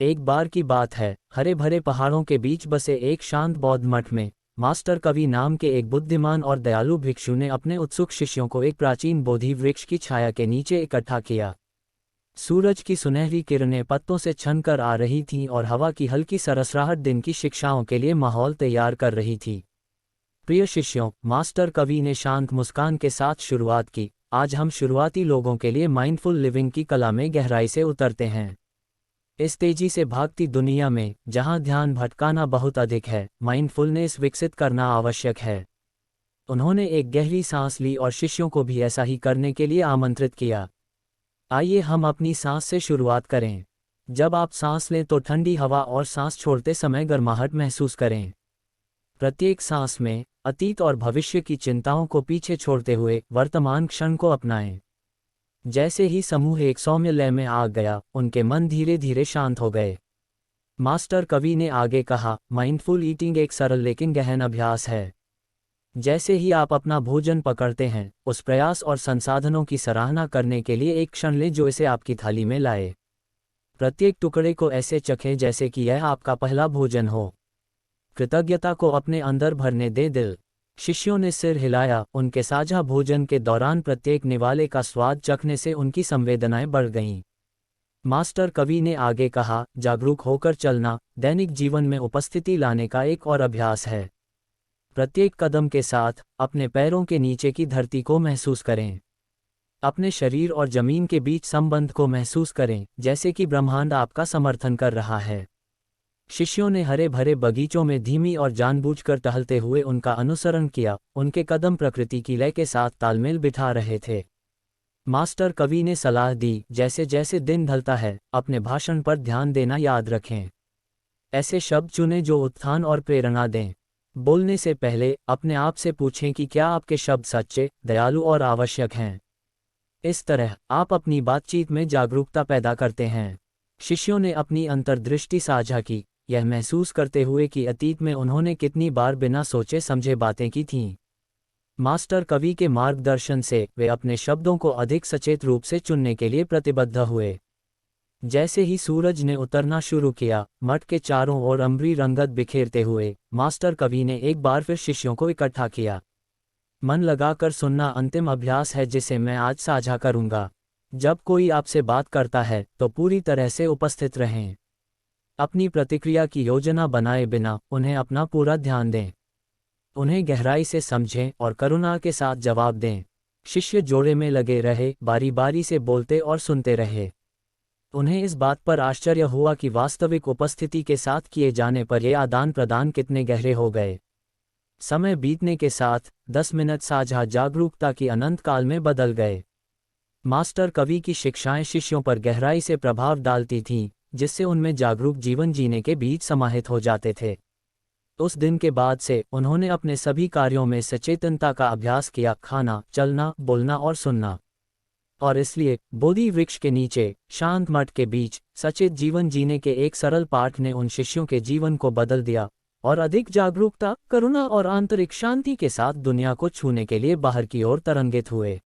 एक बार की बात है, हरे भरे पहाड़ों के बीच बसे एक शांत बौद्ध मठ में मास्टर कवि नाम के एक बुद्धिमान और दयालु भिक्षु ने अपने उत्सुक शिष्यों को एक प्राचीन बोधि वृक्ष की छाया के नीचे इकट्ठा किया। सूरज की सुनहरी किरणें पत्तों से छनकर आ रही थीं और हवा की हल्की सरसराहट दिन की शिक्षाओं के लिए माहौल तैयार कर रही थी। प्रिय शिष्यों, मास्टर कवि ने शांत मुस्कान के साथ शुरुआत की। आज हम शुरुआती लोगों के लिए माइंडफुल लिविंग की कला में गहराई से उतरते हैं। इस तेजी से भागती दुनिया में, जहां ध्यान भटकाना बहुत अधिक है, माइंडफुलनेस विकसित करना आवश्यक है। उन्होंने एक गहरी सांस ली और शिष्यों को भी ऐसा ही करने के लिए आमंत्रित किया। आइए हम अपनी सांस से शुरुआत करें। जब आप सांस लें तो ठंडी हवा और सांस छोड़ते समय गर्माहट महसूस करें। प्रत्येक सांस में अतीत और भविष्य की चिंताओं को पीछे छोड़ते हुए वर्तमान क्षण को अपनाएं। जैसे ही समूह एक सौम्य लय में आ गया, उनके मन धीरे धीरे शांत हो गए। मास्टर कवि ने आगे कहा, माइंडफुल ईटिंग एक सरल लेकिन गहन अभ्यास है। जैसे ही आप अपना भोजन पकड़ते हैं, उस प्रयास और संसाधनों की सराहना करने के लिए एक क्षण लें जो इसे आपकी थाली में लाए। प्रत्येक टुकड़े को ऐसे चखें जैसे कि यह आपका पहला भोजन हो। कृतज्ञता को अपने अंदर भरने दे दिल। शिष्यों ने सिर हिलाया। उनके साझा भोजन के दौरान प्रत्येक निवाले का स्वाद चखने से उनकी संवेदनाएं बढ़ गईं। मास्टर कवि ने आगे कहा, जागरूक होकर चलना दैनिक जीवन में उपस्थिति लाने का एक और अभ्यास है। प्रत्येक कदम के साथ अपने पैरों के नीचे की धरती को महसूस करें। अपने शरीर और जमीन के बीच संबंध को महसूस करें, जैसे कि ब्रह्मांड आपका समर्थन कर रहा है। शिष्यों ने हरे भरे बगीचों में धीमी और जानबूझकर टहलते हुए उनका अनुसरण किया। उनके कदम प्रकृति की लय के साथ तालमेल बिठा रहे थे। मास्टर कवि ने सलाह दी, जैसे जैसे दिन ढलता है, अपने भाषण पर ध्यान देना याद रखें। ऐसे शब्द चुनें जो उत्थान और प्रेरणा दें। बोलने से पहले अपने आप से पूछें कि क्या आपके शब्द सच्चे, दयालु और आवश्यक हैं। इस तरह आप अपनी बातचीत में जागरूकता पैदा करते हैं। शिष्यों ने अपनी अंतर्दृष्टि साझा की, यह महसूस करते हुए कि अतीत में उन्होंने कितनी बार बिना सोचे समझे बातें की थीं। मास्टर कवि के मार्गदर्शन से वे अपने शब्दों को अधिक सचेत रूप से चुनने के लिए प्रतिबद्ध हुए। जैसे ही सूरज ने उतरना शुरू किया, मठ के चारों ओर अंबरी रंगत बिखेरते हुए मास्टर कवि ने एक बार फिर शिष्यों को इकट्ठा किया। मन लगाकर सुनना अंतिम अभ्यास है जिसे मैं आज साझा करूंगा। जब कोई आपसे बात करता है तो पूरी तरह से उपस्थित रहें। अपनी प्रतिक्रिया की योजना बनाए बिना उन्हें अपना पूरा ध्यान दें। उन्हें गहराई से समझें और करुणा के साथ जवाब दें। शिष्य जोड़े में लगे रहे, बारी बारी से बोलते और सुनते रहे। उन्हें इस बात पर आश्चर्य हुआ कि वास्तविक उपस्थिति के साथ किए जाने पर ये आदान प्रदान कितने गहरे हो गए। समय बीतने के साथ 10 मिनट साझा जागरूकता की अनंत काल में बदल गए। मास्टर कवि की शिक्षाएं शिष्यों पर गहराई से प्रभाव डालती थीं, जिससे उनमें जागरूक जीवन जीने के बीज समाहित हो जाते थे। उस दिन के बाद से उन्होंने अपने सभी कार्यों में सचेतनता का अभ्यास किया, खाना, चलना, बोलना और सुनना। और इसलिए बोधि वृक्ष के नीचे शांत मठ के बीच सचेत जीवन जीने के एक सरल पाठ ने उन शिष्यों के जीवन को बदल दिया और अधिक जागरूकता, करुणा और आंतरिक शांति के साथ दुनिया को छूने के लिए बाहर की ओर तरंगित हुए।